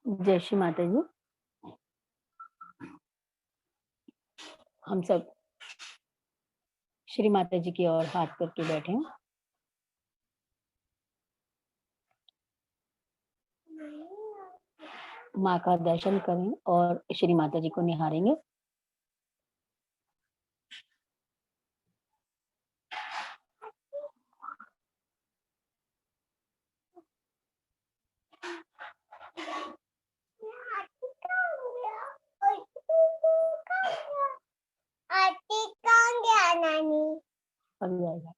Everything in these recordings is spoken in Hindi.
जय श्री माता जी। हम सब श्री माता जी की ओर हाथ करके बैठे हैं। माँ का दर्शन करें और श्री माता जी को निहारेंगे। अभी आएगा।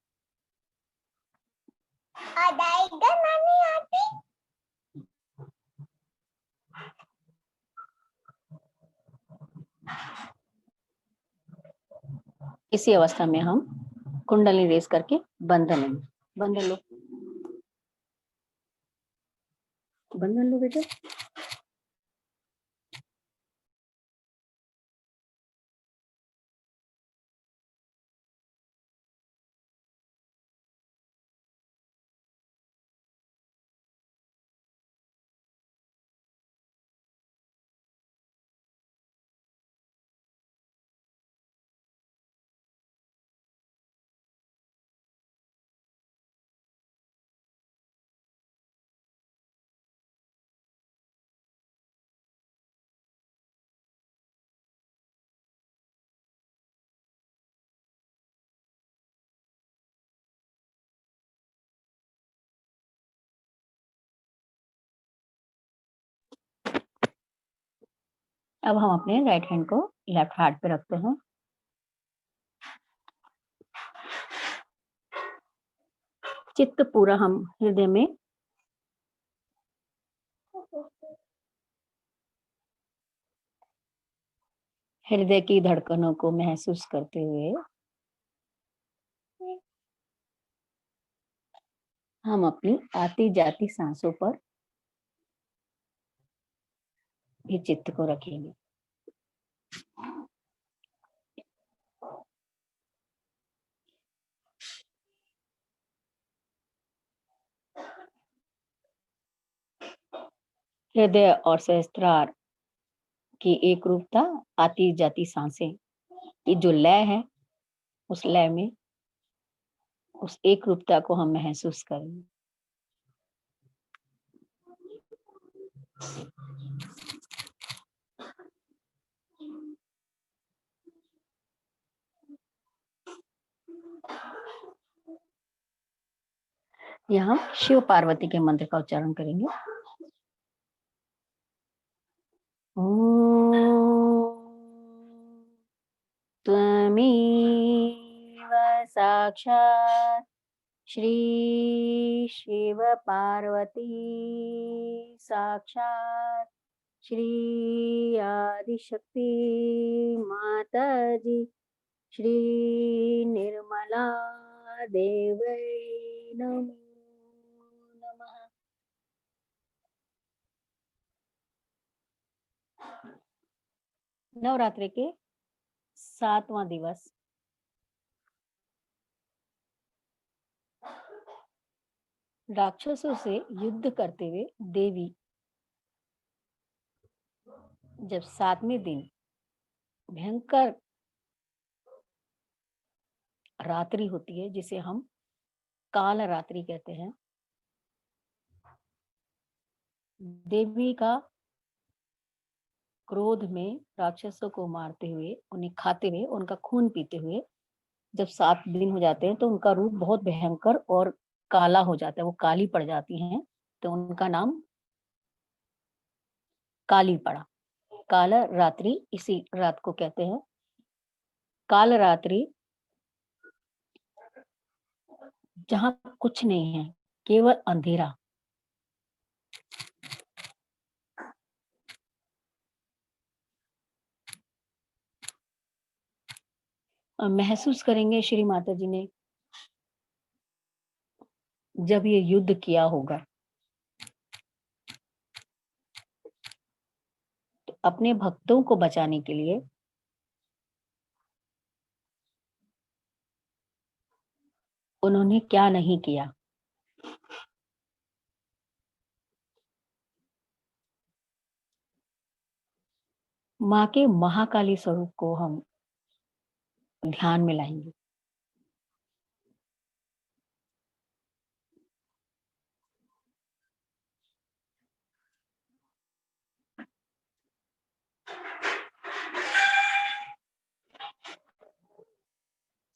इसी अवस्था में हम कुंडली रेस करके बंधन लेंगे। बंधन लो, बंधन लो बेटे। अब हम अपने राइट हैंड को लेफ्ट हार्ट पे रखते हैं। चित्त पूरा हम हृदय में हृदय की धड़कनों को महसूस करते हुए हम अपनी आती जाती सांसों पर भी चित्त को रखेंगे। हृदय और सहस्त्रार की एक रूपता, आती जाती सांसें की जो लय है, उस लय में उस एक रूपता को हम महसूस करेंगे। यहाँ शिव पार्वती के मंत्र का उच्चारण करेंगे। त्वमेव साक्षात् श्री शिव पार्वती साक्षात् श्री आदिशक्ति माता जी श्री निर्मला देवै नमो नमः। नवरात्रि के 7वां दिवस राक्षसों से युद्ध करते हुए देवी जब 7वें दिन भयंकर रात्रि होती है, जिसे हम काल रात्रि कहते हैं, देवी का क्रोध में राक्षसों को मारते हुए, उन्हें खाते हुए, उनका खून पीते हुए जब 7 दिन हो जाते हैं तो उनका रूप बहुत भयंकर और काला हो जाता है, वो काली पड़ जाती हैं, तो उनका नाम काली पड़ा। काल रात्रि इसी रात को कहते हैं। काल रात्रि जहां कुछ नहीं है, केवल अंधेरा। महसूस करेंगे श्री माता जी ने जब ये युद्ध किया होगा तो अपने भक्तों को बचाने के लिए उन्होंने क्या नहीं किया। माँ के महाकाली स्वरूप को हम ध्यान में लाएंगे।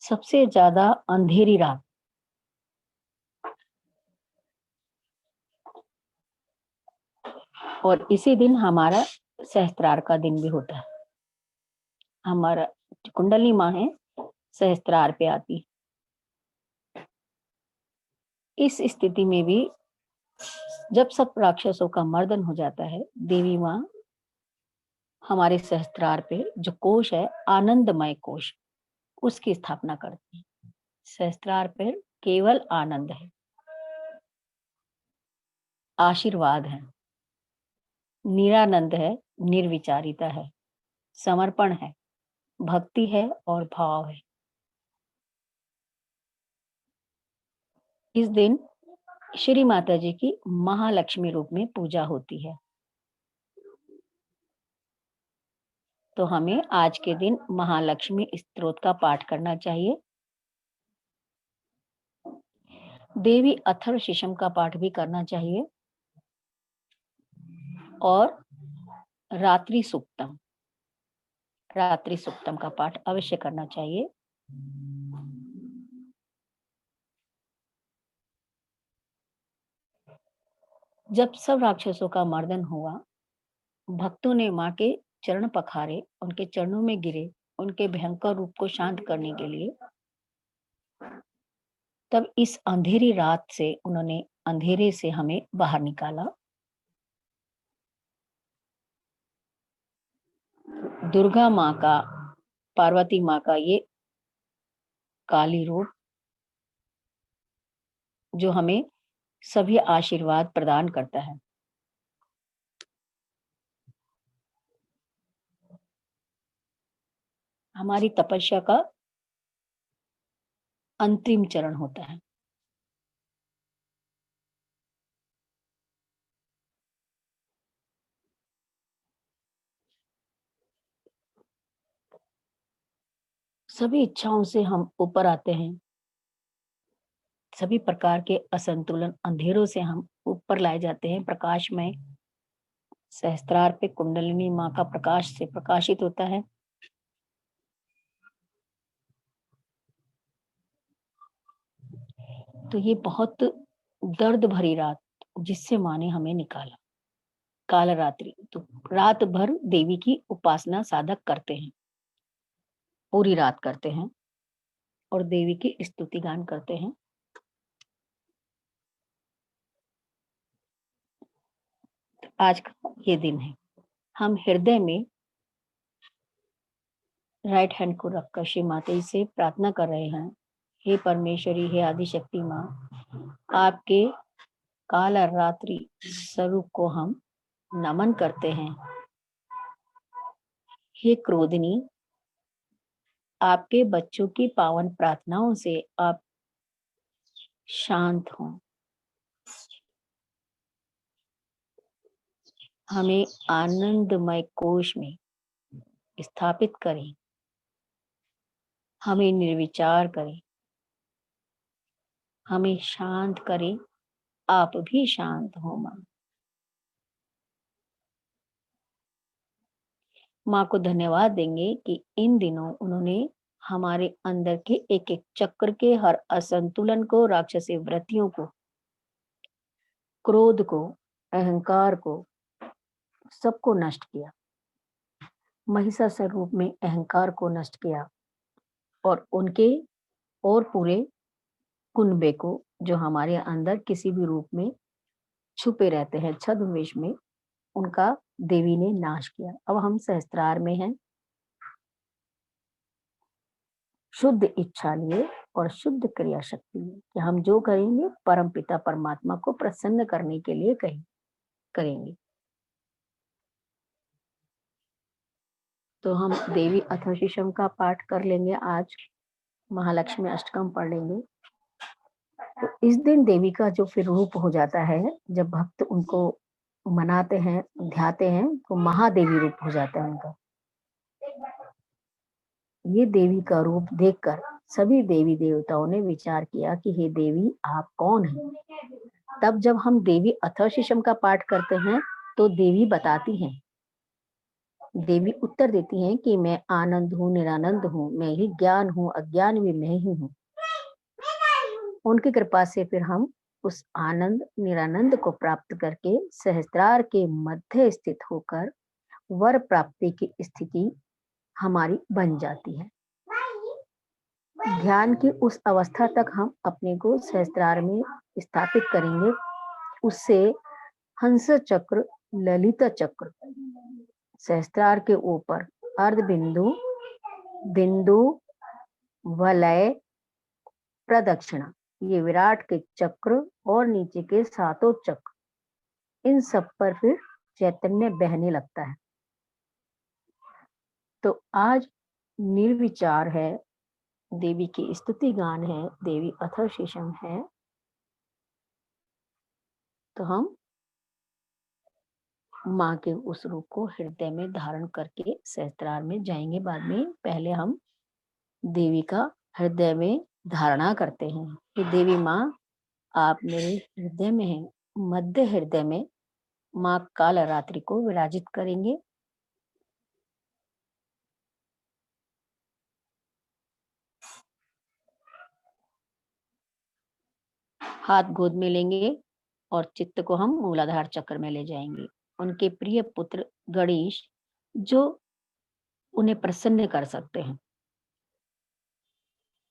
सबसे ज्यादा अंधेरी रात, और इसी दिन हमारा सहस्त्रार का दिन भी होता है। हमारा कुंडली माँ है, सहस्त्रार पे आती। इस स्थिति में भी जब सब राक्षसों का मर्दन हो जाता है, देवी माँ हमारे सहस्त्रार पे जो कोश है, आनंदमय कोश, उसकी स्थापना करती है। सहस्त्रार पर केवल आनंद है, आशीर्वाद है, निरानंद है, निर्विचारिता है, समर्पण है, भक्ति है और भाव है। इस दिन श्री माता जी की महालक्ष्मी रूप में पूजा होती है। तो हमें आज के दिन महालक्ष्मी स्तोत्र का पाठ करना चाहिए। देवी अथर्व शीशम का पाठ भी करना चाहिए और रात्रि सूक्तम का पाठ अवश्य करना चाहिए। जब सब राक्षसों का मर्दन हुआ, भक्तों ने माँ के चरण पखारे, उनके चरणों में गिरे, उनके भयंकर रूप को शांत करने के लिए। तब इस अंधेरी रात से उन्होंने अंधेरे से हमें बाहर निकाला। दुर्गा माँ का, पार्वती माँ का ये काली रूप जो हमें सभी आशीर्वाद प्रदान करता है। हमारी तपस्या का अंतिम चरण होता है। सभी इच्छाओं से हम ऊपर आते हैं, सभी प्रकार के असंतुलन अंधेरों से हम ऊपर लाए जाते हैं। प्रकाश में सहस्त्रार पे कुंडलिनी माँ का प्रकाश से प्रकाशित होता है। तो ये बहुत दर्द भरी रात जिससे माँ ने हमें निकाला, काल रात्रि। तो रात भर देवी की उपासना साधक करते हैं, पूरी रात करते हैं और देवी की स्तुति गान करते हैं। आज का ये दिन है। हम हृदय में राइट हैंड को रखकर श्री माता जी से प्रार्थना कर रहे हैं, हे परमेश्वरी, हे आदिशक्ति माँ, आपके काल रात्रि स्वरूप को हम नमन करते हैं। हे क्रोधनी, आपके बच्चों की पावन प्रार्थनाओं से आप शांत हों, हमें आनंदमय कोश में स्थापित करें, हमें निर्विचार करें, हमें शांत करें। आप भी शांत हो माँ। माँ को धन्यवाद देंगे कि इन दिनों उन्होंने हमारे अंदर के एक एक चक्र के हर असंतुलन को, राक्षसी वृत्तियों को, क्रोध को, अहंकार को, सबको नष्ट किया। महिषासुर रूप में अहंकार को नष्ट किया और उनके और पूरे कुनबे को, जो हमारे अंदर किसी भी रूप में छुपे रहते हैं छद्मवेश में, उनका देवी ने नाश किया। अब हम सहस्त्रार में हैं, शुद्ध इच्छा लिए और शुद्ध क्रिया शक्ति लिए कि हम जो करेंगे परम पिता परमात्मा को प्रसन्न करने के लिए करेंगे। तो हम देवी अथर्वशीषम का पाठ कर लेंगे। आज महालक्ष्मी अष्टकम पढ़ लेंगे। तो इस दिन देवी का जो फिर रूप हो जाता है, जब भक्त उनको मनाते हैं, ध्याते हैं, तो महादेवी रूप हो जाता है उनका। ये देवी का रूप देखकर सभी देवी देवताओं ने विचार किया कि हे देवी, आप कौन हैं? तब जब हम देवी अथर्वशीषम का पाठ करते हैं तो देवी बताती हैं, देवी उत्तर देती हैं कि मैं आनंद हूँ, निरानंद हूँ, मैं ही ज्ञान हूँ, अज्ञान भी मैं ही हूँ। उनकी कृपा से फिर हम उस आनंद निरानंद को प्राप्त करके सहस्त्रार के मध्य स्थित होकर वर प्राप्ति की स्थिति हमारी बन जाती है। ध्यान की उस अवस्था तक हम अपने को सहस्त्रार में स्थापित करेंगे। उससे हंस चक्र, ललित चक्र, सहस्त्रार के ऊपर अर्ध बिंदु, बिंदु, वलय, प्रदक्षिणा, ये विराट के चक्र और नीचे के सातों चक्र, इन सब पर फिर चैतन्य बहने लगता है। तो आज निर्विचार है, देवी की स्तुति गान है, देवी अथर्वशीषम है। तो हम माँ के उस रूप को हृदय में धारण करके सहस्त्रार में जाएंगे। बाद में पहले हम देवी का हृदय में धारणा करते हैं कि देवी माँ, आप मेरे हृदय में हैं। मध्य हृदय में माँ काल रात्रि को विराजित करेंगे। हाथ गोद में लेंगे और चित्त को हम मूलाधार चक्र में ले जाएंगे। उनके प्रिय पुत्र गणेश जो उन्हें प्रसन्न कर सकते हैं,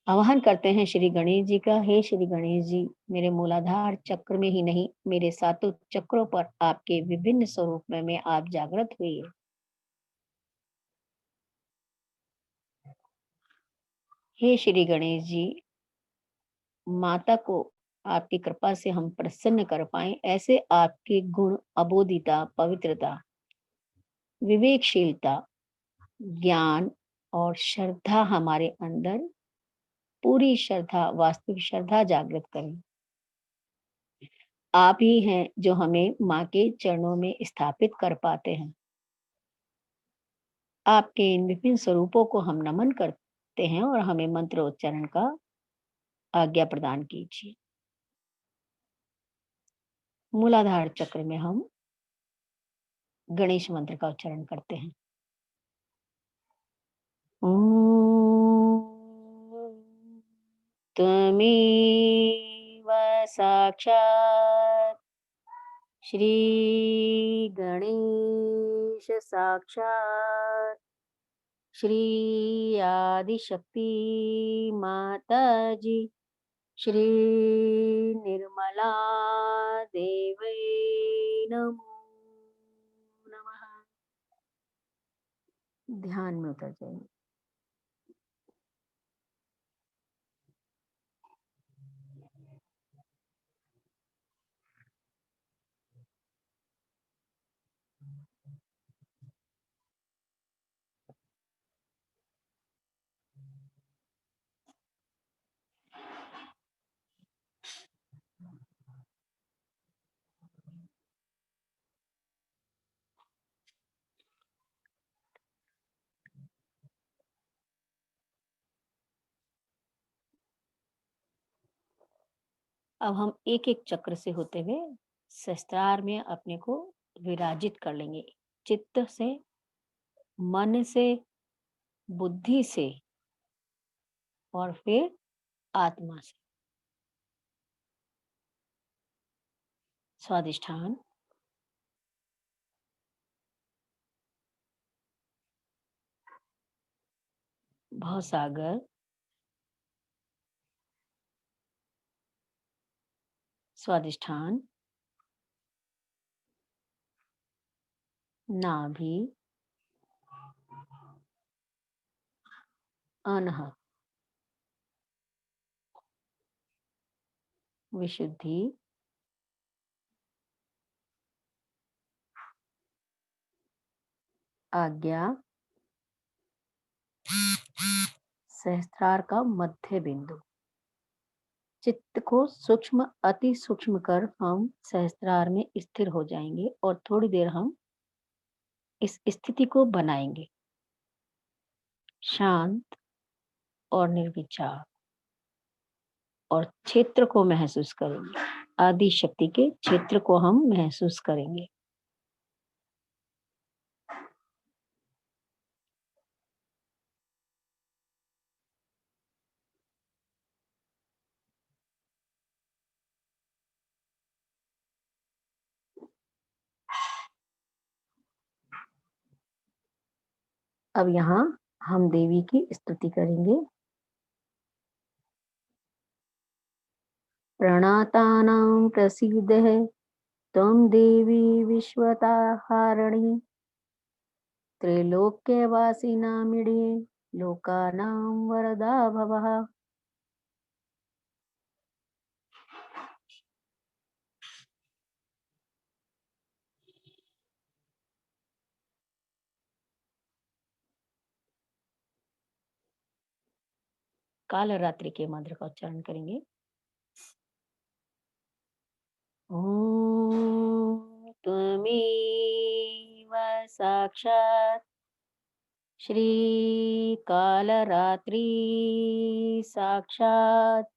आवाहन करते हैं श्री गणेश जी का। हे श्री गणेश जी, मेरे मूलाधार चक्र में ही नहीं, मेरे सातों चक्रों पर आपके विभिन्न स्वरूप में आप जागृत हुए। हे श्री गणेश जी, माता को आपकी कृपा से हम प्रसन्न कर पाए, ऐसे आपके गुण, अबोधिता, पवित्रता, विवेकशीलता, ज्ञान और श्रद्धा हमारे अंदर पूरी श्रद्धा, वास्तविक श्रद्धा जागृत करें। आप ही हैं जो हमें माँ के चरणों में स्थापित कर पाते हैं। आपके इन विभिन्न स्वरूपों को हम नमन करते हैं और हमें मंत्रोच्चारण का आज्ञा प्रदान कीजिए। मूलाधार चक्र में हम गणेश मंत्र का उच्चारण करते हैं। ओम त्वमेव साक्षात् श्री गणेश साक्षात् श्री आदिशक्ति माता जी श्री निर्मला देवै नमो नमः। ध्यान में उतर जाइए। अब हम एक एक चक्र से होते हुए सहस्त्रार में अपने को विराजित कर लेंगे। चित्त से, मन से, बुद्धि से और फिर आत्मा से। स्वादिष्ठान, भवसागर, स्वादिष्ठान, नाभि, अनहद, विशुद्धि, आज्ञा, सहस्त्रार का मध्य बिंदु। चित्त को सूक्ष्म अति सूक्ष्म कर हम सहस्त्रार में स्थिर हो जाएंगे और थोड़ी देर हम इस स्थिति को बनाएंगे, शांत और निर्विचार, और क्षेत्र को महसूस करेंगे। आदि शक्ति के क्षेत्र को हम महसूस करेंगे। अब यहाँ हम देवी की स्तुति करेंगे। प्रणतानां प्रसीद है त्वं देवी विश्वताहारिणी, त्रैलोक्यवासिनामिडे लोकानां वरदा भवः। काल रात्रि के मंत्र का उच्चारण करेंगे। ओम त्वमेव साक्षात् श्री कालरात्रि साक्षात्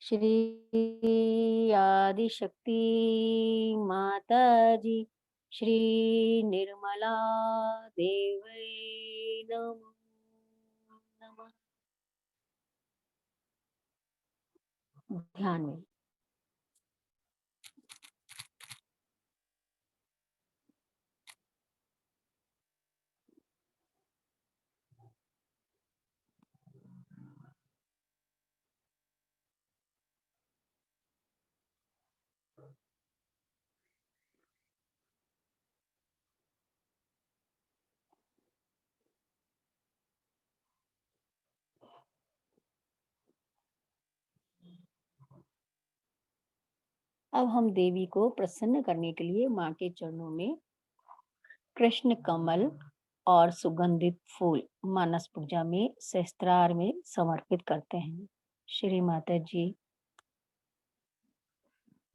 श्री आदिशक्ति माता जी श्री निर्मला देवी नमो नमः। ध्यान में अब हम देवी को प्रसन्न करने के लिए माँ के चरणों में कृष्ण कमल और सुगंधित फूल मानस पूजा में सहस्त्रार में समर्पित करते हैं। श्री माता जी,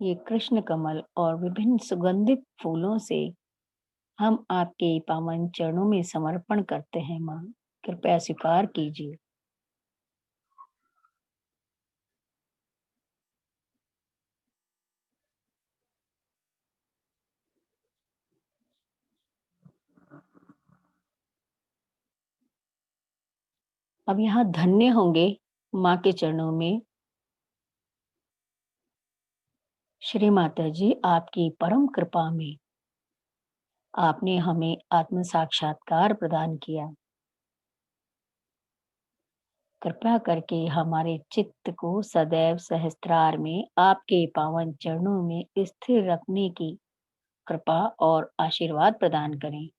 ये कृष्ण कमल और विभिन्न सुगंधित फूलों से हम आपके पावन चरणों में समर्पण करते हैं। माँ, कृपया स्वीकार कीजिए। अब यहाँ धन्य होंगे माँ के चरणों में। श्री माता जी, आपकी परम कृपा में आपने हमें आत्म साक्षात्कार प्रदान किया। कृपया करके हमारे चित्त को सदैव सहस्त्रार में आपके पावन चरणों में स्थिर रखने की कृपा और आशीर्वाद प्रदान करें।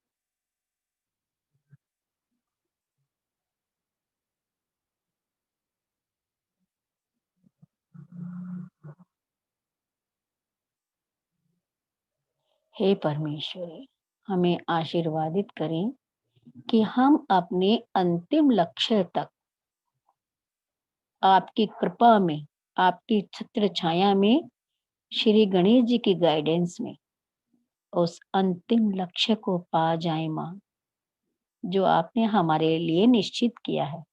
हे परमेश्वरी, हमें आशीर्वादित करें कि हम अपने अंतिम लक्ष्य तक आपकी कृपा में, आपकी छत्र छाया में, श्री गणेश जी की गाइडेंस में उस अंतिम लक्ष्य को पा जाए माँ, जो आपने हमारे लिए निश्चित किया है।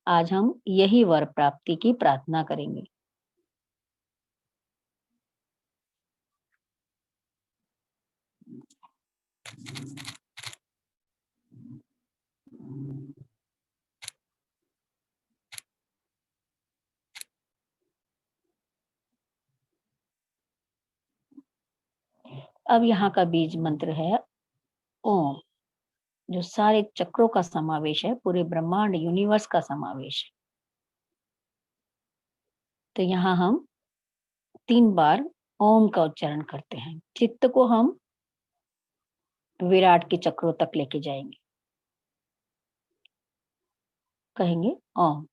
आज हम यही वर प्राप्ति की प्रार्थना करेंगे। अब यहाँ का बीज मंत्र है ओम, जो सारे चक्रों का समावेश है, पूरे ब्रह्मांड यूनिवर्स का समावेश है। तो यहाँ हम 3 बार ओम का उच्चारण करते हैं। चित्त को हम विराट के चक्रों तक लेके जाएंगे। कहेंगे ओम।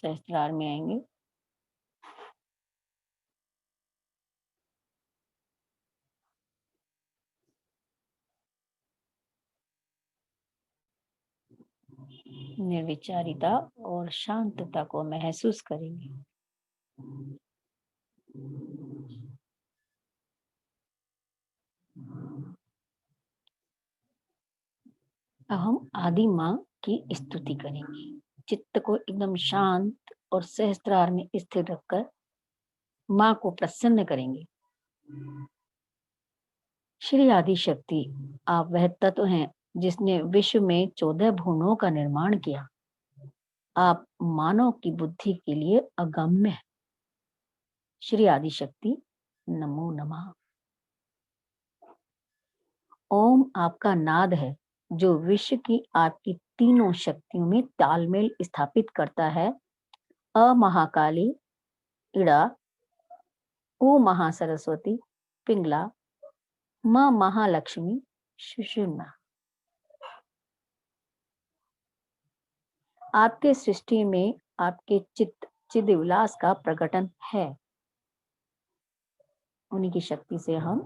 सहस्त्रार में आएंगे। निर्विचारिता और शांतता को महसूस करेंगे। अब हम आदि माँ की स्तुति करेंगे। चित्त को एकदम शांत और सहस्त्रार में स्थिर रखकर माँ को प्रसन्न करेंगे। श्री आदि शक्ति, आप वह तत्व हैं जिसने विश्व में 14 भुवनों का निर्माण किया। आप मानव की बुद्धि के लिए अगम्य है। श्री आदि शक्ति नमो नमः। ओम आपका नाद है जो विश्व की आपकी तीनों शक्तियों में तालमेल स्थापित करता है। अ महाकाली, इड़ा, उ महासरस्वती, पिंगला, म महालक्ष्मी, सुषुम्ना। आपके सृष्टि में आपके चिद विलास का प्रकटन है। उन्हीं की शक्ति से हम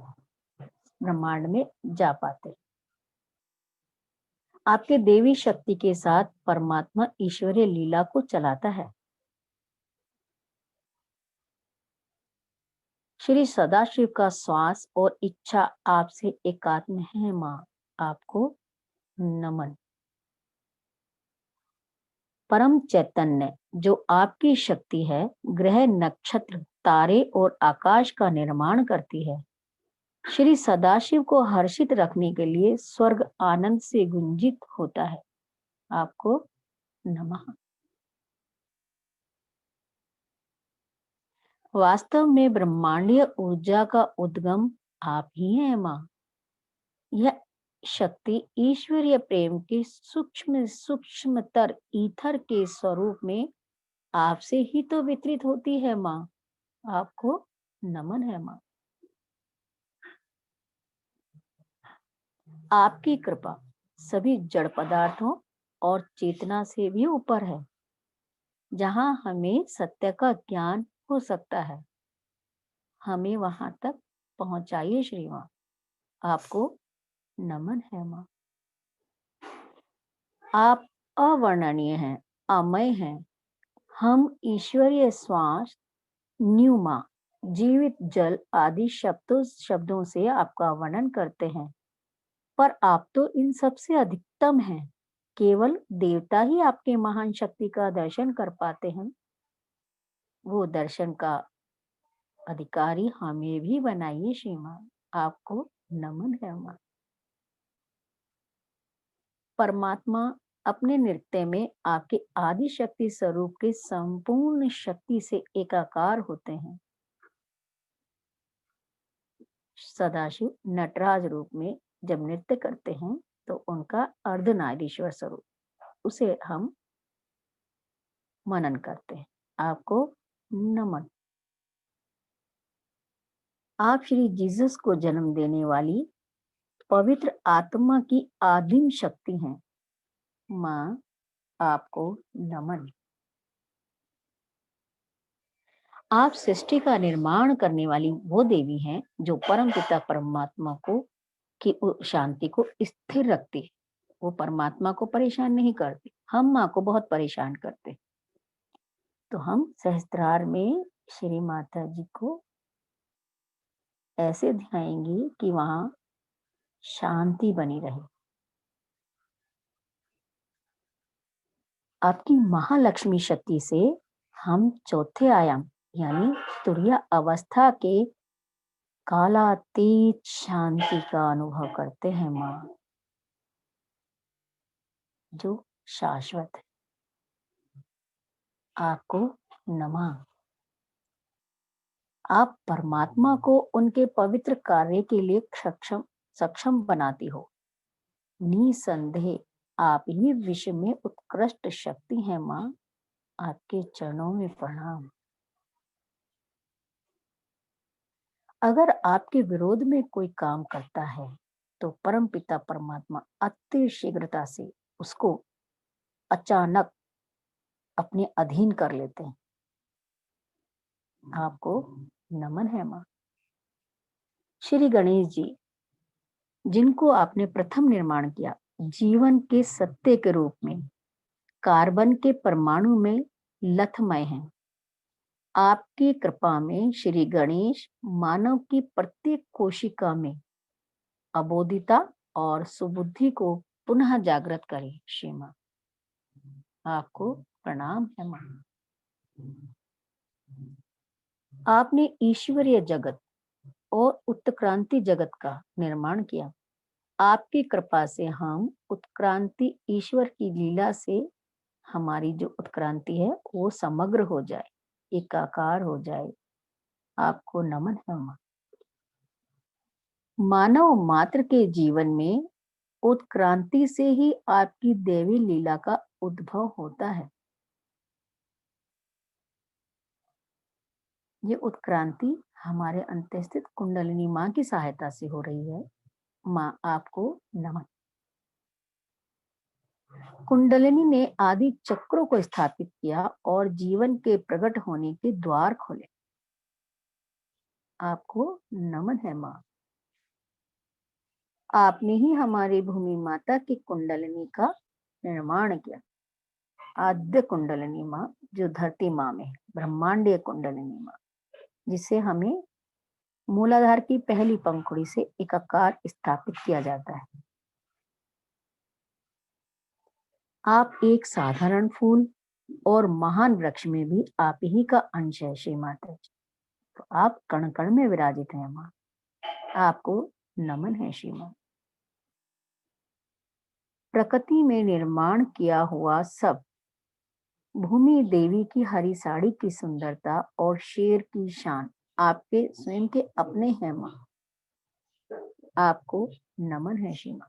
ब्रह्मांड में जा पाते। आपके देवी शक्ति के साथ परमात्मा ईश्वरीय लीला को चलाता है। श्री सदाशिव का श्वास और इच्छा आपसे एकात्म है। माँ आपको नमन। परम चैतन्य जो आपकी शक्ति है, ग्रह, नक्षत्र, तारे और आकाश का निर्माण करती है। श्री सदाशिव को हर्षित रखने के लिए स्वर्ग आनंद से गुंजित होता है। आपको नमः। वास्तव में ब्रह्मांडीय ऊर्जा का उद्गम आप ही हैं माँ। यह शक्ति ईश्वरीय प्रेम के सूक्ष्मतर ईथर के स्वरूप में आपसे ही तो वितरित होती है माँ। आपको नमन है माँ। आपकी कृपा सभी जड़ पदार्थों और चेतना से भी ऊपर है। जहां हमें सत्य का ज्ञान हो सकता है, हमें वहां तक पहुंचाइए श्री माँ। आपको नमन है माँ। आप अवर्णनीय हैं, अमय हैं। हम ईश्वरीय श्वास, न्यूमा, जीवित जल आदि शब्दों से आपका वर्णन करते हैं, पर आप तो इन सबसे अधिकतम हैं। केवल देवता ही आपके महान शक्ति का दर्शन कर पाते हैं। वो दर्शन का अधिकारी हमें भी बनाइए श्रीमान। आपको नमन है माँ। परमात्मा अपने नृत्य में आपके आदि शक्ति स्वरूप के संपूर्ण शक्ति से एकाकार होते हैं। सदाशिव नटराज रूप में जब नृत्य करते हैं तो उनका अर्धनारीश्वर स्वरूप, उसे हम मनन करते हैं। आपको नमन। आप श्री जीसस को जन्म देने वाली पवित्र आत्मा की आदिम शक्ति हैं। माँ आपको नमन। आप सृष्टि का निर्माण करने वाली वो देवी हैं जो परम पिता परमात्मा को की शांति को स्थिर रखती है। वो परमात्मा को परेशान नहीं करती, हम माँ को बहुत परेशान करते। तो हम सहस्त्रार में श्री माता जी को ऐसे ध्याएंगे कि वहां शांति बनी रहे। आपकी महालक्ष्मी शक्ति से हम चौथे आयाम यानी तुरीय अवस्था के कालातीत शांति का अनुभव करते हैं माँ, जो शाश्वत है। आपको नमः। आप परमात्मा को उनके पवित्र कार्य के लिए सक्षम बनाती हो। निसंदेह आप ही विश्व में उत्कृष्ट शक्ति हैं माँ। आपके चरणों में प्रणाम। अगर आपके विरोध में कोई काम करता है तो परम पिता परमात्मा अति शीघ्रता से उसको अचानक अपने अधीन कर लेते हैं। आपको नमन है माँ। श्री गणेश जी, जिनको आपने प्रथम निर्माण किया, जीवन के सत्य के रूप में कार्बन के परमाणु में लथमय हैं। आपकी कृपा में श्री गणेश मानव की प्रत्येक कोशिका में अबोधिता और सुबुद्धि को पुनः जागृत करे। श्री माँ, आपको प्रणाम है माँ। आपने ईश्वरीय जगत और उत्क्रांति जगत का निर्माण किया। आपकी कृपा से हम उत्क्रांति ईश्वर की लीला से हमारी जो उत्क्रांति है वो समग्र हो जाए, एकाकार हो जाए। आपको नमन है माँ। मानव मात्र के जीवन में उत्क्रांति से ही आपकी देवी लीला का उद्भव होता है। ये उत्क्रांति हमारे अंतस्थित कुंडलिनी माँ की सहायता से हो रही है। माँ, आपको नमन। कुंडलिनी ने आदि चक्रों को स्थापित किया और जीवन के प्रकट होने के द्वार खोले। आपको नमन है माँ। आपने ही हमारी भूमि माता की कुंडलिनी का निर्माण किया। आद्य कुंडलिनी माँ जो धरती माँ में है, ब्रह्मांडीय कुंडलिनी माँ, जिसे हमें मूलाधार की पहली पंखुड़ी से एकाकार स्थापित किया जाता है। आप एक साधारण फूल और महान वृक्ष में भी आप ही का अंश है श्री माता जी। तो आप कण कण में विराजित हैं माँ। आपको नमन है श्री माँ। प्रकृति में निर्माण किया हुआ सब, भूमि देवी की हरी साड़ी की सुंदरता और शेर की शान आपके स्वयं के अपने हैं माँ। आपको नमन है श्री माँ।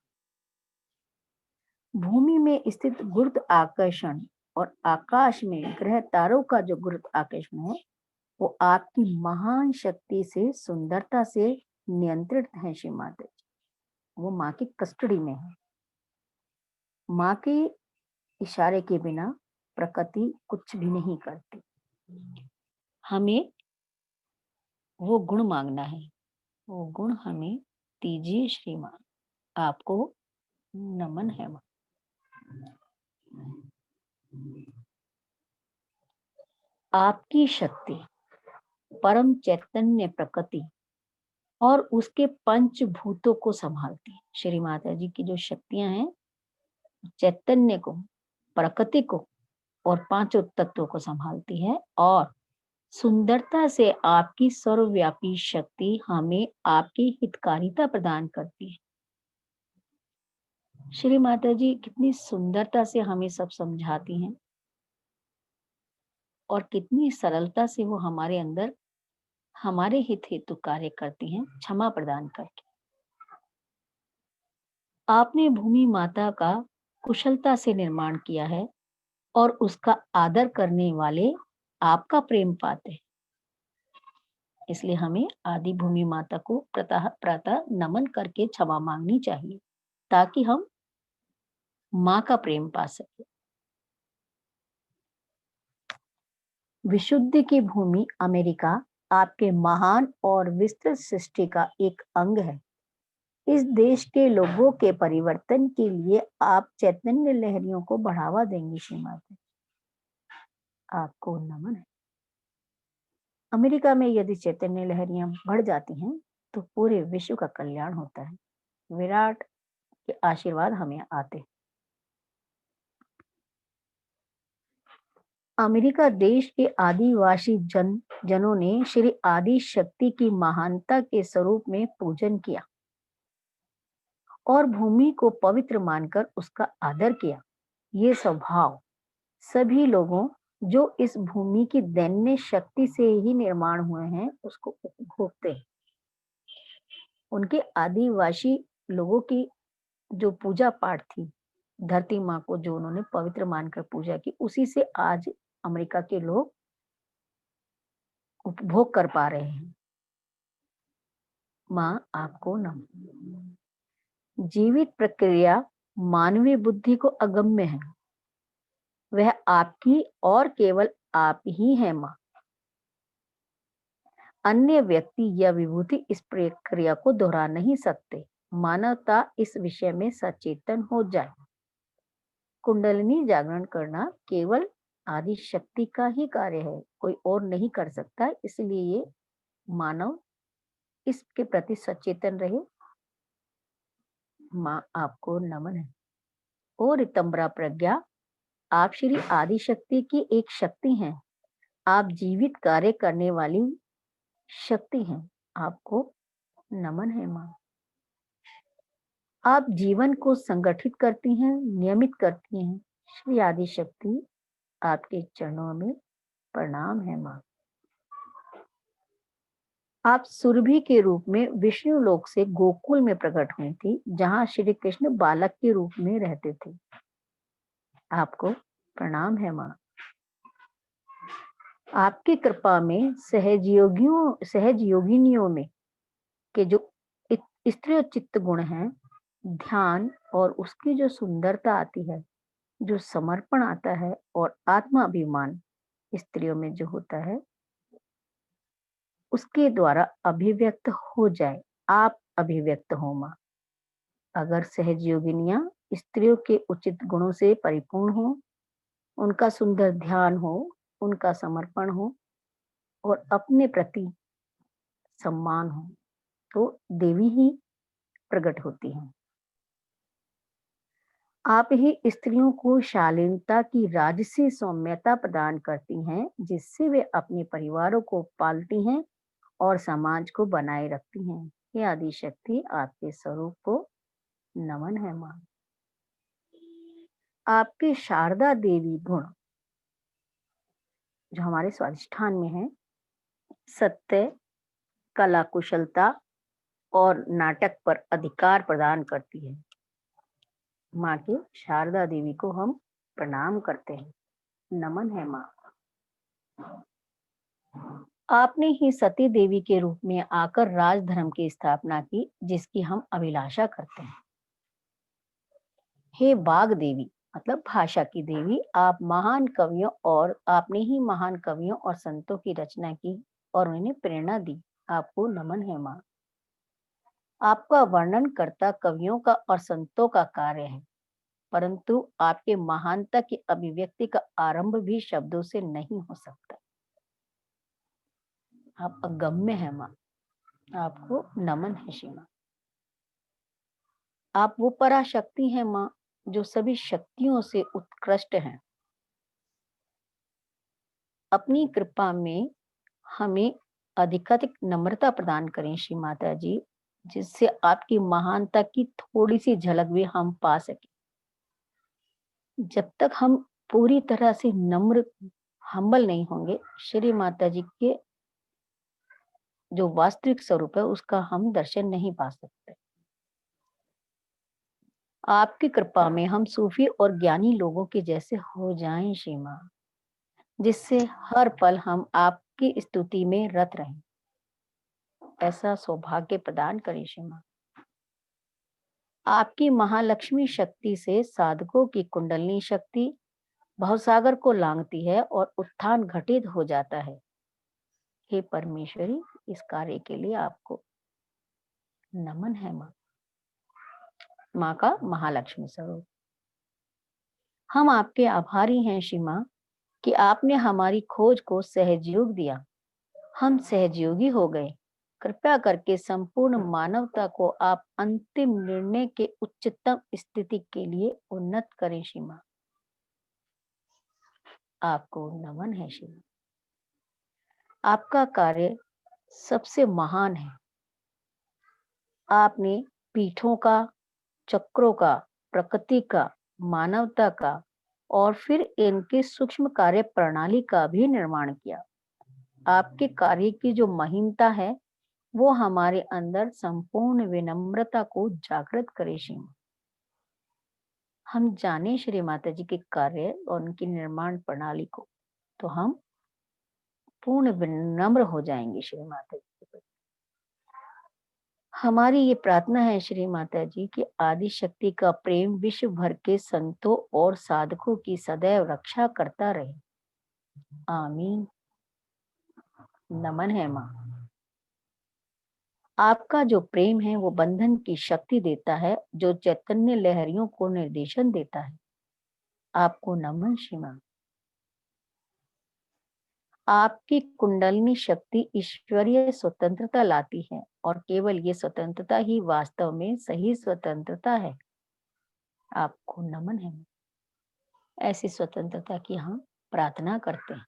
भूमि में स्थित गुरुत्व आकर्षण और आकाश में ग्रह तारों का जो गुरुत्व आकर्षण है वो आपकी महान शक्ति से, सुंदरता से नियंत्रित है श्री माता जी। वो माँ की कस्टडी में है। माँ के इशारे के बिना प्रकृति कुछ भी नहीं करती। हमें वो गुण मांगना है, वो गुण हमें दीजिए श्री माँ। आपको नमन है माँ। आपकी शक्ति परम चैतन्य प्रकृति और उसके पंचभूतों को संभालती है। श्री माता जी की जो शक्तियां हैं, चैतन्य को, प्रकृति को और पांचों तत्वों को संभालती है, और सुंदरता से आपकी सर्वव्यापी शक्ति हमें आपकी हितकारिता प्रदान करती है। श्री माता जी कितनी सुंदरता से हमें सब समझाती हैं और कितनी सरलता से वो हमारे अंदर हमारे हित हेतु कार्य करती हैं, क्षमा प्रदान करके। आपने भूमि माता का कुशलता से निर्माण किया है और उसका आदर करने वाले आपका प्रेम पाते हैं। इसलिए हमें आदि भूमि माता को प्रातः नमन करके क्षमा मांगनी चाहिए, ताकि हम माँ का प्रेम पा सके। विशुद्धि की भूमि अमेरिका आपके महान और विस्तृत सृष्टि का एक अंग है। इस देश के लोगों के परिवर्तन के लिए आप चैतन्य लहरियों को बढ़ावा देंगी श्री माता। आपको नमन है। अमेरिका में यदि चैतन्य लहरियां बढ़ जाती हैं तो पूरे विश्व का कल्याण होता है। विराट के आशीर्वाद हमें आते। अमेरिका देश के आदिवासी जनों ने श्री आदि शक्ति की महानता के स्वरूप में पूजन किया और भूमि को पवित्र मानकर उसका आदर किया। ये स्वभाव सभी लोगों जो इस भूमि की दैन्य शक्ति से ही निर्माण हुए हैं उसको उपभोगते हैं। उनके आदिवासी लोगों की जो पूजा पाठ थी, धरती माँ को जो उन्होंने पवित्र मानकर पूजा की, उसी से आज अमेरिका के लोग उपभोग कर पा रहे हैं। माँ, आपको नमन। जीवित प्रक्रिया मानवीय बुद्धि को अगम्य है। वह आपकी और केवल आप ही है माँ। अन्य व्यक्ति या विभूति इस प्रक्रिया को दोहरा नहीं सकते। मानवता इस विषय में सचेतन हो जाए। कुंडलिनी जागरण करना केवल आदि शक्ति का ही कार्य है, कोई और नहीं कर सकता। इसलिए ये मानव इसके प्रति सचेतन रहे। माँ आपको नमन है। ओ रितंबरा प्रज्ञा, आप श्री आदि शक्ति की एक शक्ति हैं। आप जीवित कार्य करने वाली शक्ति हैं। आपको नमन है माँ। आप जीवन को संगठित करती हैं, नियमित करती हैं। श्री आदि शक्ति आपके चरणों में प्रणाम है माँ। आप सुरभि के रूप में विष्णु लोक से गोकुल में प्रकट हुई थी, जहां श्री कृष्ण बालक के रूप में रहते थे। आपको प्रणाम है माँ। आपकी कृपा में सहयोगिनियों में के जो स्त्रीचित्त गुण हैं, ध्यान और उसकी जो सुंदरता आती है, जो समर्पण आता है और आत्माभिमान स्त्रियों में जो होता है, उसके द्वारा अभिव्यक्त हो जाए। आप अभिव्यक्त हो माँ। अगर सहयोगिनियां स्त्रियों के उचित गुणों से परिपूर्ण हो, उनका सुंदर ध्यान हो, उनका समर्पण हो और अपने प्रति सम्मान हो, तो देवी ही प्रकट होती हैं। आप ही स्त्रियों को शालीनता की राजसी सौम्यता प्रदान करती हैं, जिससे वे अपने परिवारों को पालती हैं और समाज को बनाए रखती हैं। ये आदि शक्ति आपके स्वरूप को नमन है माँ। आपके शारदा देवी गुण जो हमारे स्वाधिष्ठान में है, सत्य, कला, कुशलता और नाटक पर अधिकार प्रदान करती है। माँ के शारदा देवी को हम प्रणाम करते हैं। नमन है माँ। आपने ही सती देवी के रूप में आकर राजधर्म की स्थापना की, जिसकी हम अभिलाषा करते हैं। हे बाग देवी, मतलब भाषा की देवी, आप महान कवियों और आपने ही महान कवियों और संतों की रचना की और उन्हें प्रेरणा दी। आपको नमन है माँ। आपका वर्णन करता कवियों का और संतों का कार्य है, परंतु आपके महानता की अभिव्यक्ति का आरंभ भी शब्दों से नहीं हो सकता। आप अगम्य है माँ। आपको नमन है श्री माँ। आप वो पराशक्ति हैं माँ, जो सभी शक्तियों से उत्कृष्ट हैं। अपनी कृपा में हमें अधिकाधिक नम्रता प्रदान करें श्री माता जी, जिससे आपकी महानता की थोड़ी सी झलक भी हम पा सके। जब तक हम पूरी तरह से नम्र हम्बल नहीं होंगे, श्री माता जी के जो वास्तविक स्वरूप है उसका हम दर्शन नहीं पा सकते। आपकी कृपा में हम सूफी और ज्ञानी लोगों के जैसे हो जाएं श्री माँ, जिससे हर पल हम आपकी स्तुति में रत रहें। ऐसा सौभाग्य प्रदान करें श्री माँ। आपकी महालक्ष्मी शक्ति से साधकों की कुंडलिनी शक्ति भवसागर को लांघती है और उत्थान घटित हो जाता है। हे परमेश्वरी, इस कार्य के लिए आपको नमन है माँ। माँ का महालक्ष्मी स्वरूप। हम आपके आभारी हैं श्री माँ कि आपने हमारी खोज को सहयोग दिया। हम सहयोगी हो गए। कृपया करके संपूर्ण मानवता को आप अंतिम निर्णय के उच्चतम स्थिति के लिए उन्नत करें श्री माँ। आपको नमन है श्री माँ। आपका कार्य सबसे महान है। आपने पीठों का, चक्रों का, प्रकृति का, मानवता का और फिर इनके सूक्ष्म कार्य प्रणाली का भी निर्माण किया। आपके कार्य की जो महिमता है, वो हमारे अंदर संपूर्ण विनम्रता को जागृत करे श्री माँ। हम जाने श्री माता जी के कार्य और उनकी निर्माण प्रणाली को, तो हम पूर्ण विनम्र हो जाएंगे श्री माता जी के प्रति। हमारी ये प्रार्थना है श्री माता जी कि आदि शक्ति का प्रेम विश्व भर के संतों और साधकों की सदैव रक्षा करता रहे। आमीन। नमन है माँ। आपका जो प्रेम है वो बंधन की शक्ति देता है, जो चैतन्य लहरियों को निर्देशन देता है। आपको नमन श्री माँ। आपकी कुंडलिनी शक्ति ईश्वरीय स्वतंत्रता लाती है और केवल ये स्वतंत्रता ही वास्तव में सही स्वतंत्रता है। आपको नमन है। ऐसी स्वतंत्रता की हम प्रार्थना करते हैं।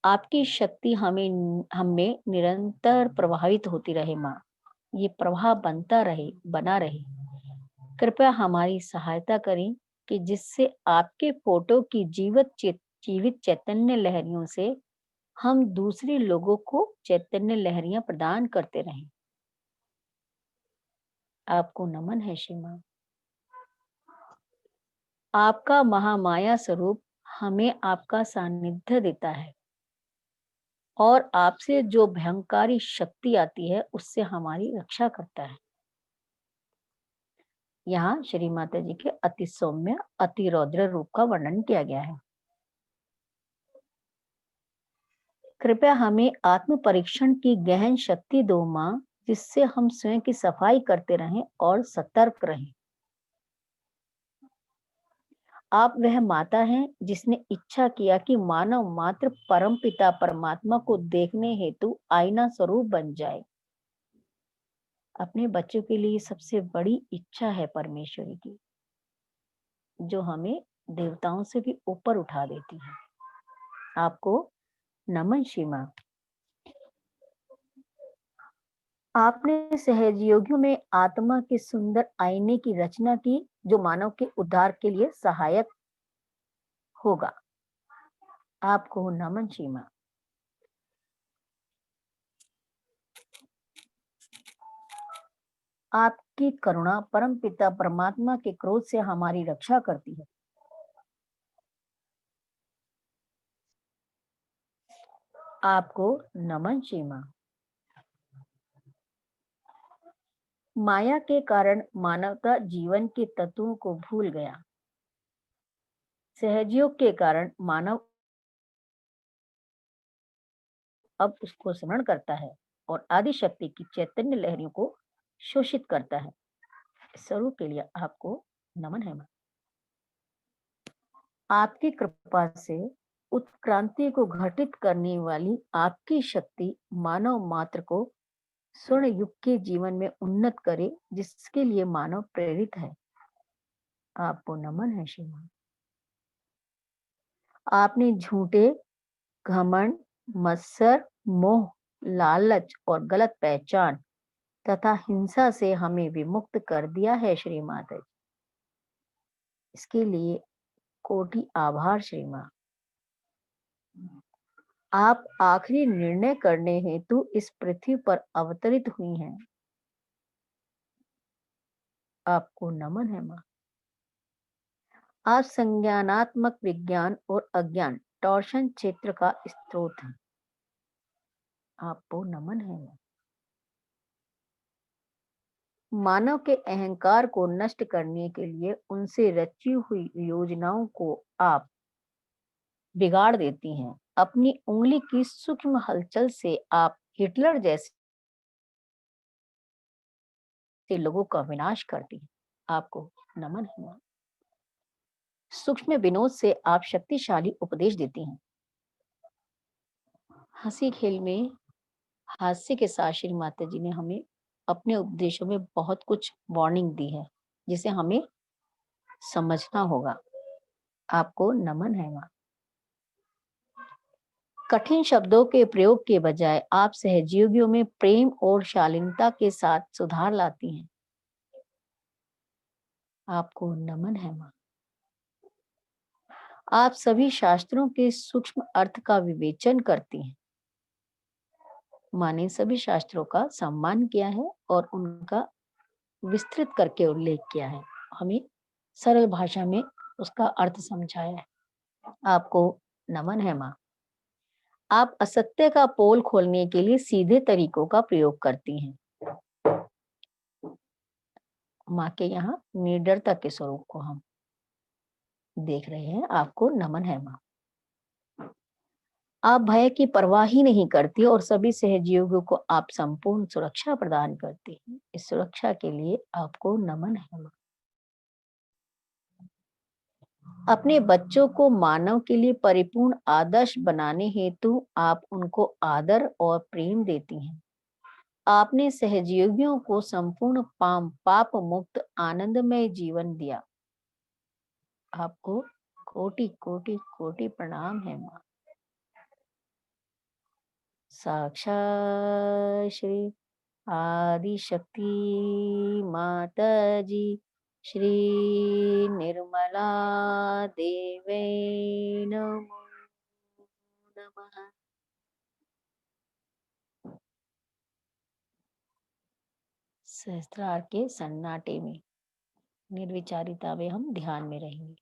आपकी शक्ति हमें निरंतर प्रभावित होती रहे माँ। ये प्रवाह बना रहे। कृपया हमारी सहायता करें कि जिससे आपके फोटो की जीवित चैतन्य लहरियों से हम दूसरे लोगों को चैतन्य लहरियां प्रदान करते रहें। आपको नमन है श्री माँ। आपका महामाया स्वरूप हमें आपका सानिध्य देता है और आपसे जो भयंकारी शक्ति आती है उससे हमारी रक्षा करता है। यहाँ श्री माता जी के अति सौम्य अति रौद्र रूप का वर्णन किया गया है। कृपया हमें आत्म परीक्षण की गहन शक्ति दो माँ, जिससे हम स्वयं की सफाई करते रहें और सतर्क रहें। आप वह माता हैं जिसने इच्छा किया कि मानव मात्र परम पिता परमात्मा को देखने हेतु आईना स्वरूप बन जाए। अपने बच्चों के लिए सबसे बड़ी इच्छा है परमेश्वरी की, जो हमें देवताओं से भी ऊपर उठा देती है। आपको नमन श्री माँ। आपने सहजयोगियों में आत्मा के सुंदर आईने की रचना की, जो मानव के उद्धार के लिए सहायक होगा। आपको नमन श्री माँ। आपकी करुणा परम पिता परमात्मा के क्रोध से हमारी रक्षा करती है। आपको नमन श्री माँ। माया के कारण मानवता जीवन के तत्वों को भूल गया। सहजयोग के कारण मानव अब उसको स्मरण करता है और आदि शक्ति की चैतन्य लहरियों को शोषित करता है। स्वरूप के लिए आपको नमन है माँ। आपकी कृपा से उत्क्रांति को घटित करने वाली आपकी शक्ति मानव मात्र को स्वर्ण युग के जीवन में उन्नत करे, जिसके लिए मानव प्रेरित है। आपको नमन है श्री माँ। आपने झूठे घमंड, मत्सर, मोह, लालच और गलत पहचान तथा हिंसा से हमें विमुक्त कर दिया है श्री माता जी। इसके लिए कोटि आभार श्री माँ। आप आखिरी निर्णय करने हेतु इस पृथ्वी पर अवतरित हुई हैं। आपको नमन है माँ। आप संज्ञानात्मक विज्ञान और अज्ञान टॉर्शन क्षेत्र का स्रोत है। आपको नमन है माँ। मानव के अहंकार को नष्ट करने के लिए उनसे रची हुई योजनाओं को आप बिगाड़ देती हैं। अपनी उंगली की सूक्ष्म हलचल से आप हिटलर जैसे लोगों का विनाश करती हैं। आपको नमन है माँ। सूक्ष्म विनोद से आप शक्तिशाली उपदेश देती हैं। हंसी खेल में हास्य के साथ श्री माता जी ने हमें अपने उपदेशों में बहुत कुछ वार्निंग दी है, जिसे हमें समझना होगा। आपको नमन है माँ। कठिन शब्दों के प्रयोग के बजाय आप सहजीवियों में प्रेम और शालीनता के साथ सुधार लाती हैं। आपको नमन है माँ। आप सभी शास्त्रों के सूक्ष्म अर्थ का विवेचन करती हैं। माँ ने सभी शास्त्रों का सम्मान किया है और उनका विस्तृत करके उल्लेख किया है, हमें सरल भाषा में उसका अर्थ समझाया है। आपको नमन है माँ। आप असत्य का पोल खोलने के लिए सीधे तरीकों का प्रयोग करती हैं। माँ के यहाँ निडरता के स्वरूप को हम देख रहे हैं। आपको नमन है माँ। आप भय की परवाह ही नहीं करती और सभी सहयोगियों को आप संपूर्ण सुरक्षा प्रदान करती हैं। इस सुरक्षा के लिए आपको नमन है माँ। अपने बच्चों को मानव के लिए परिपूर्ण आदर्श बनाने हेतु आप उनको आदर और प्रेम देती हैं। आपने सहयोगियों को संपूर्ण पाप मुक्त आनंदमय जीवन दिया। आपको कोटि कोटि कोटि प्रणाम है माँ। साक्षात श्री आदि शक्ति माता जी श्री निर्मला देवे नमो नमः। सहस्त्रार के सन्नाटे में निर्विचारिता में हम ध्यान में रहेंगे।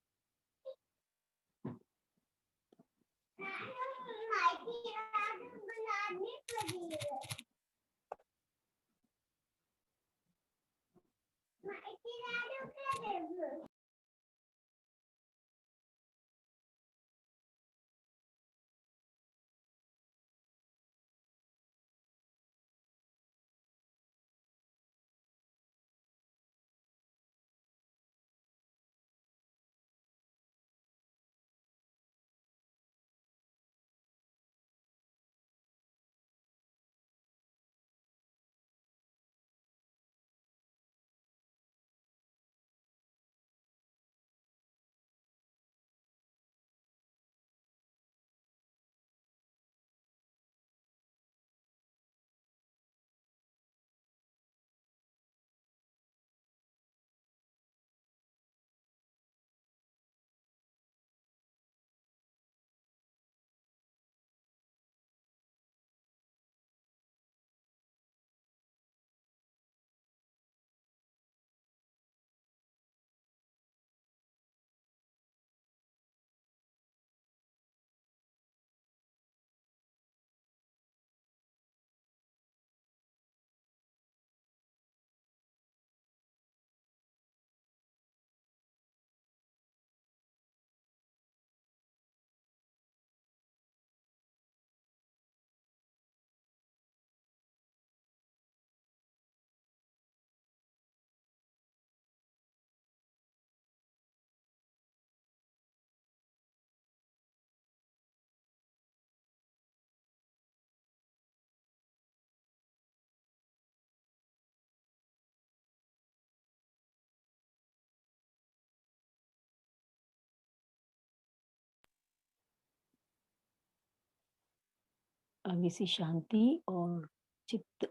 अब इसी शांति और चित्त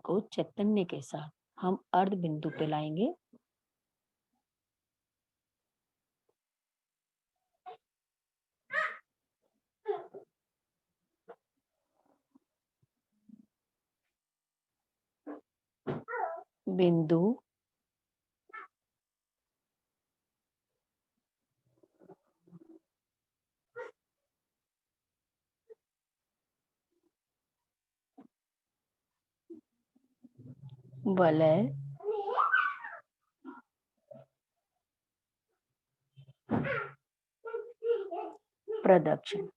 को चैतन्य के साथ हम अर्ध बिंदु पे लाएंगे। बिंदु वलय प्रदक्षिण।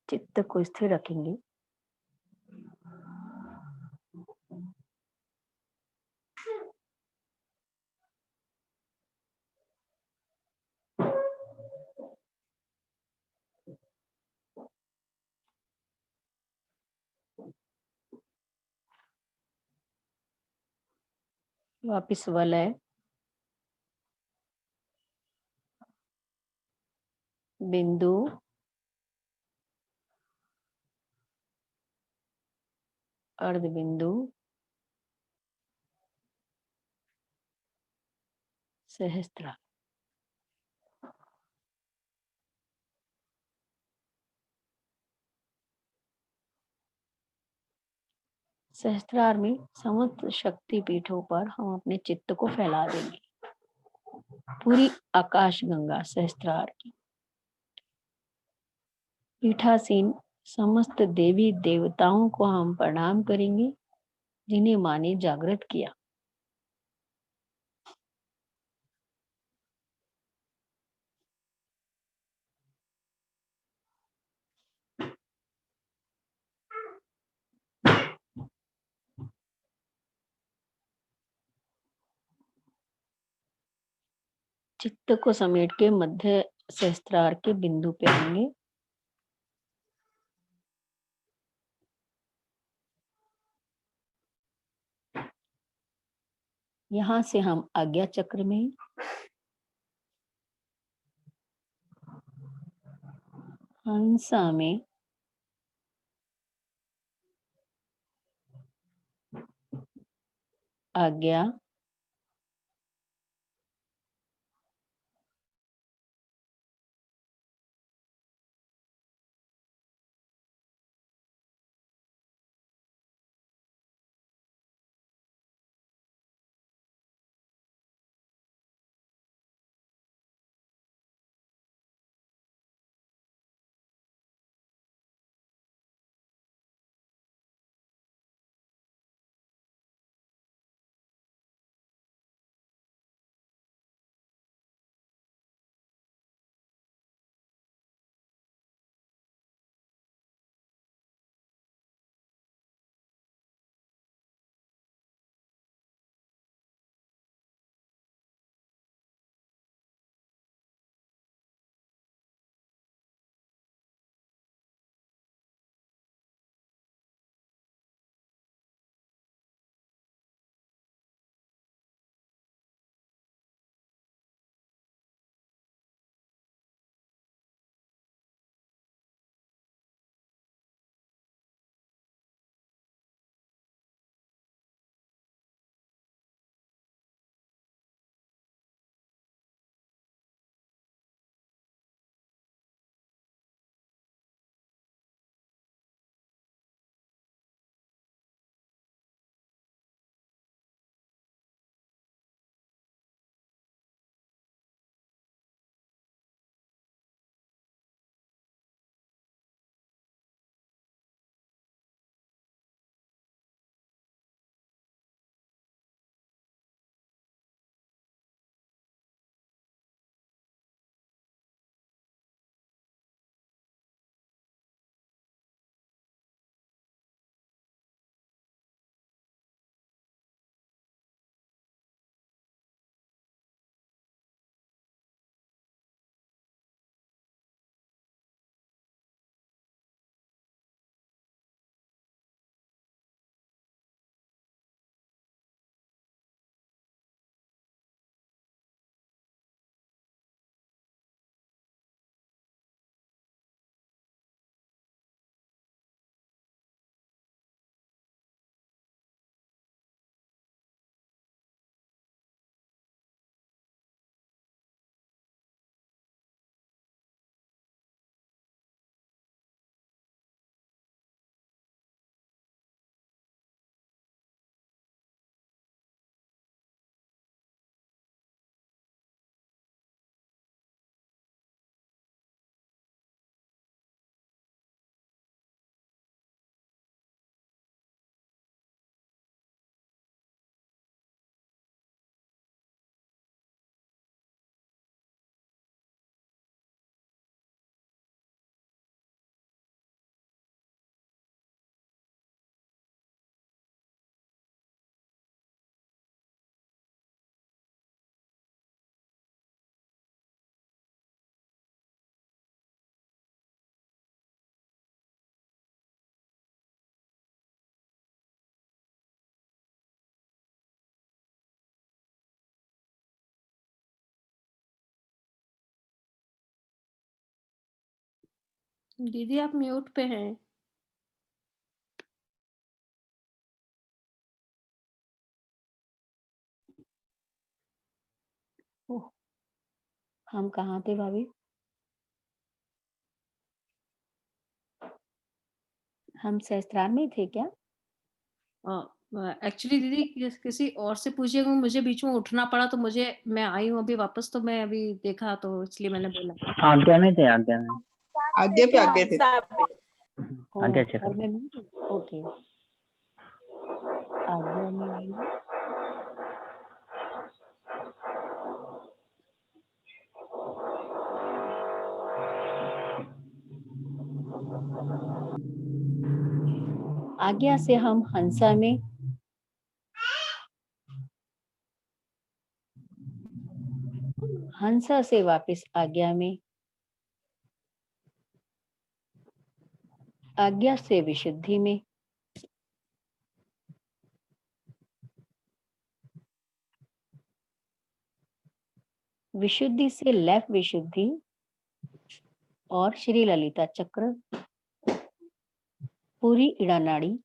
चित्त को स्थिर रखेंगे। वापिस वलय, बिंदु, अर्ध बिंदु, सहस्त्र। सहस्त्रार में समस्त शक्ति पीठों पर हम अपने चित्त को फैला देंगे। पूरी आकाश गंगा सहस्त्रार की पीठासीन समस्त देवी देवताओं को हम प्रणाम करेंगे, जिन्हें माँ ने जागृत किया। चित्त को समेट के मध्य सहस्त्रार के बिंदु पे आएंगे। यहाँ से हम आज्ञा चक्र में, हंसा में, आज्ञा, दीदी आप म्यूट पे हैं। ओह, हम कहाँ थे भाभी? हम सहस्त्रार में ही थे क्या? एक्चुअली दीदी किसी और से पूछिएगा, मुझे बीच में उठना पड़ा तो मैं आई हूँ अभी वापस, तो मैं अभी देखा तो इसलिए मैंने बोला। आज्ञा में थे, आज्ञा में। आगे पे आगे थे। आज्ञा चक्र। घर में नहीं? ओके, आज्ञा में आएंगे। आज्ञा से हम हंसा में, हंसा से वापस आज्ञा में, आज्ञा से विशुद्धि में, विशुद्धि से लेफ्ट विशुद्धि और श्री ललिता चक्र, पूरी इड़ा नाड़ी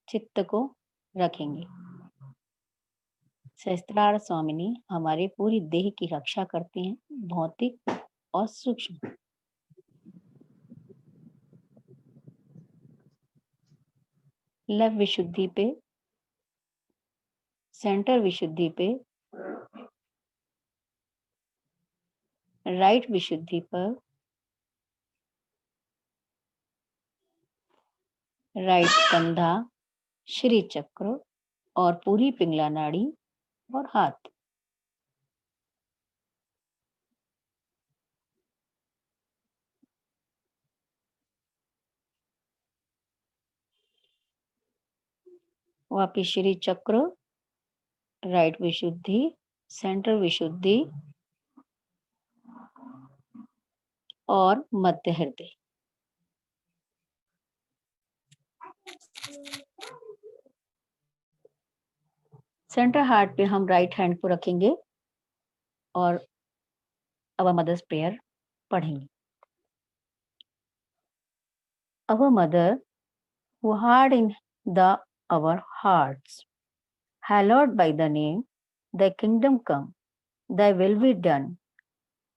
चित्त को रखेंगे। सहस्त्रार स्वामिनी हमारे पूरी देह की रक्षा करते हैं, भौतिक और सूक्ष्म। लेफ्ट विशुद्धि पे, सेंटर विशुद्धि पे, राइट विशुद्धि पर, राइट कंधा, श्री चक्र और पूरी पिंगला नाड़ी और हाथ। वापिस श्री चक्र, राइट विशुद्धि, सेंटर विशुद्धि और मध्य हृदय। सेंटर हार्ट पे हम राइट हैंड को रखेंगे और अवर मदर्स प्रेयर पढ़ेंगे। Our mother who art in our hearts, hallowed by the name, thy kingdom come, thy will be done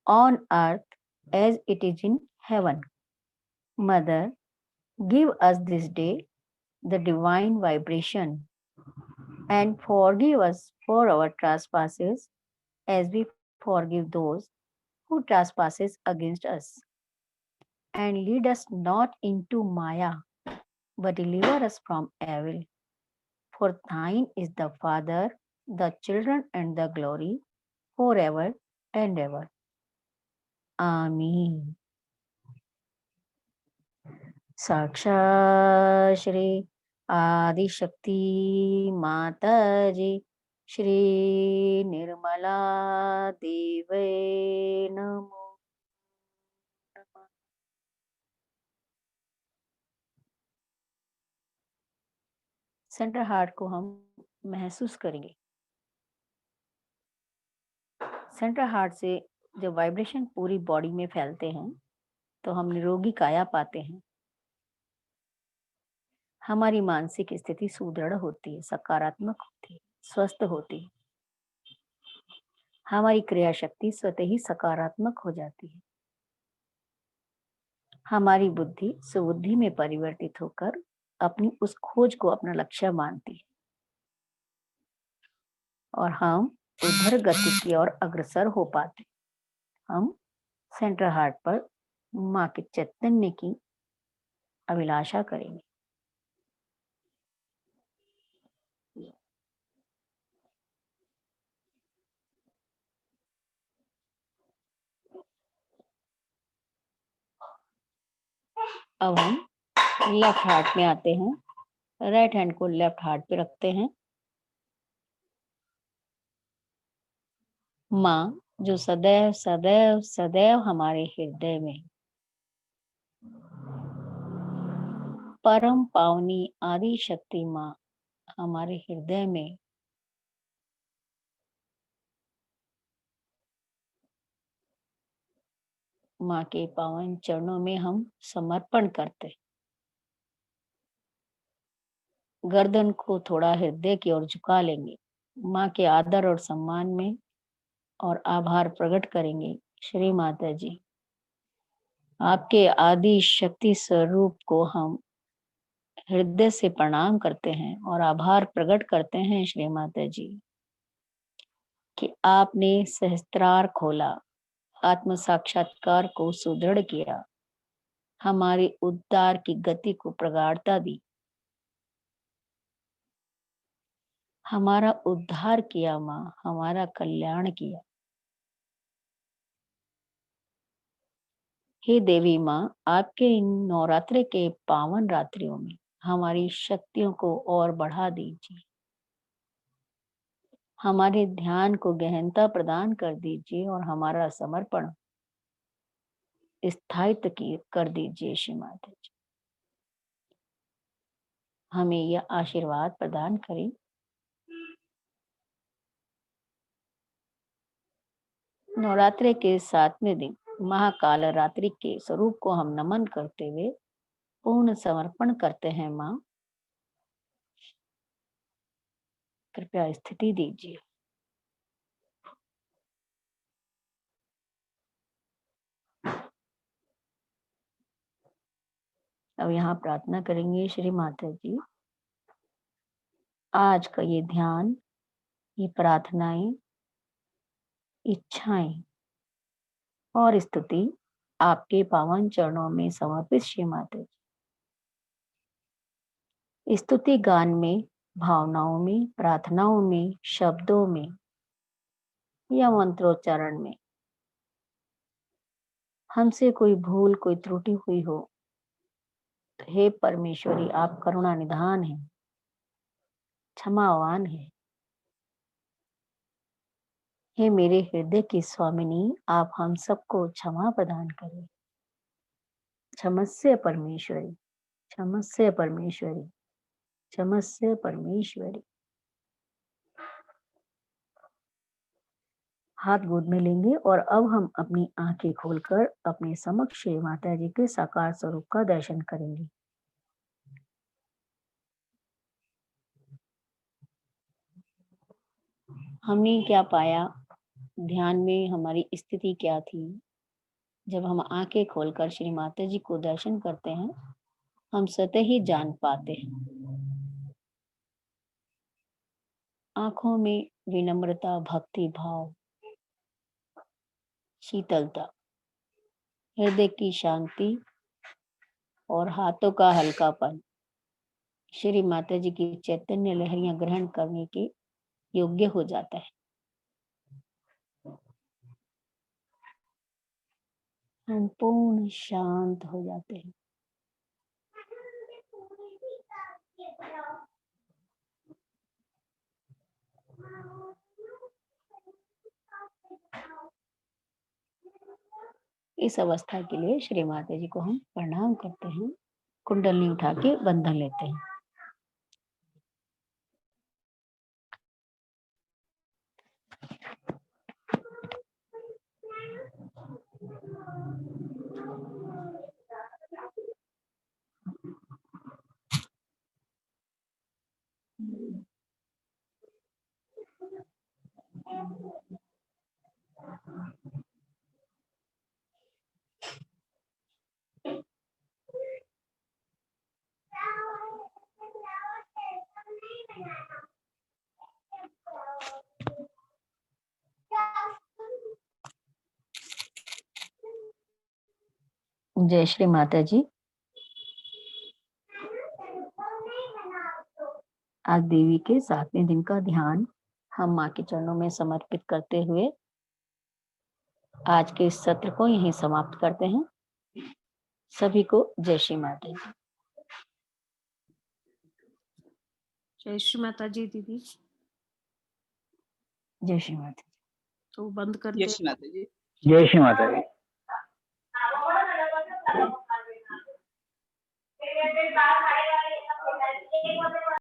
on earth as it is in heaven. Mother, give us this day the divine vibration and forgive us for our trespasses as we forgive those who trespasses against us. And lead us not into Maya, but deliver us from evil. For thine is the Father, the children, and the glory, forever and ever. आमीन। साक्षात् श्री आदिशक्ति माता जी श्री निर्मला देवे नमो। सेंटर हार्ट को हम महसूस करेंगे। सेंटर हार्ट से जब वाइब्रेशन पूरी बॉडी में फैलते हैं तो हम निरोगी काया पाते हैं। हमारी मानसिक स्थिति सुदृढ़ होती है, सकारात्मक होती है, स्वस्थ होती है। हमारी क्रिया शक्ति स्वतः ही सकारात्मक हो जाती है। हमारी बुद्धि सुबुद्धि में परिवर्तित होकर अपनी उस खोज को अपना लक्ष्य मानती है और हम उधर गति की ओर अग्रसर हो पाते। हम सेंटर हार्ट पर माँ के चैतन्य की अभिलाषा करेंगे। अब हम लेफ्ट हार्ट में आते हैं। राइट हैंड को लेफ्ट हार्ट पे रखते हैं। माँ जो सदैव सदैव सदैव हमारे हृदय में परम पावनी आदि शक्ति माँ हमारे हृदय में माँ के पावन चरणों में हम समर्पण करते। गर्दन को थोड़ा हृदय की ओर झुका लेंगे। माँ के आदर और सम्मान में और आभार प्रकट करेंगे। श्री माता जी, आपके आदि शक्ति स्वरूप को हम हृदय से प्रणाम करते हैं और आभार प्रकट करते हैं श्री माता जी कि आपने सहस्त्रार खोला, आत्म साक्षात्कार को सुदृढ़ किया, हमारे उद्धार की गति को प्रगाढ़ता दी, हमारा उद्धार किया माँ, हमारा कल्याण किया। हे देवी माँ, आपके इन नवरात्रि के पावन रात्रियों में हमारी शक्तियों को और बढ़ा दीजिए, हमारे ध्यान को गहनता प्रदान कर दीजिए और हमारा समर्पण स्थायित्व की कर दीजिए श्री माता जी। हमें यह आशीर्वाद प्रदान करें। नवरात्रि के 7वें दिन महाकाल रात्रि के स्वरूप को हम नमन करते हुए पूर्ण समर्पण करते हैं। माँ, कृपया स्थिति दीजिए। अब यहाँ प्रार्थना करेंगे श्री माता जी, आज का ये ध्यान, ये प्रार्थनाएं, इच्छाएं और स्तुति आपके पावन चरणों में समर्पित श्री माता जी। स्तुति गान में, भावनाओं में, प्रार्थनाओं में, शब्दों में या मंत्रोच्चारण में हमसे कोई भूल, कोई त्रुटि हुई हो तो हे परमेश्वरी, आप करुणा निधान हैं, क्षमावान है। हे मेरे हृदय की स्वामिनी, आप हम सबको क्षमा प्रदान करें। क्षमस्व परमेश्वरी, क्षमस्व परमेश्वरी, क्षमस्व परमेश्वरी। हाथ गोद में लेंगे और अब हम अपनी आंखें खोलकर अपने समक्ष श्री माता जी के साकार स्वरूप का दर्शन करेंगे। हमने क्या पाया, ध्यान में हमारी स्थिति क्या थी? जब हम आंखें खोलकर श्री माता जी को दर्शन करते हैं, हम स्वतः ही जान पाते हैं। आंखों में विनम्रता, भक्ति भाव, शीतलता, हृदय की शांति और हाथों का हल्कापन श्री माता जी की चैतन्य लहरियां ग्रहण करने के योग्य हो जाता है। हम पूर्ण शांत हो जाते हैं। इस अवस्था के लिए श्री माता जी को हम प्रणाम करते हैं, कुंडली उठा के बंधन लेते हैं। जय श्री माता जी। आज देवी के 7वें दिन का ध्यान हम माँ के चरणों में समर्पित करते हुए आज के इस सत्र को यहीं समाप्त करते हैं। सभी को जय श्री माता जी। जय श्री माता जी दीदी। जय श्री माता जी। तो बंद कर जय दे। श्री माता जी। जय श्री माता जी।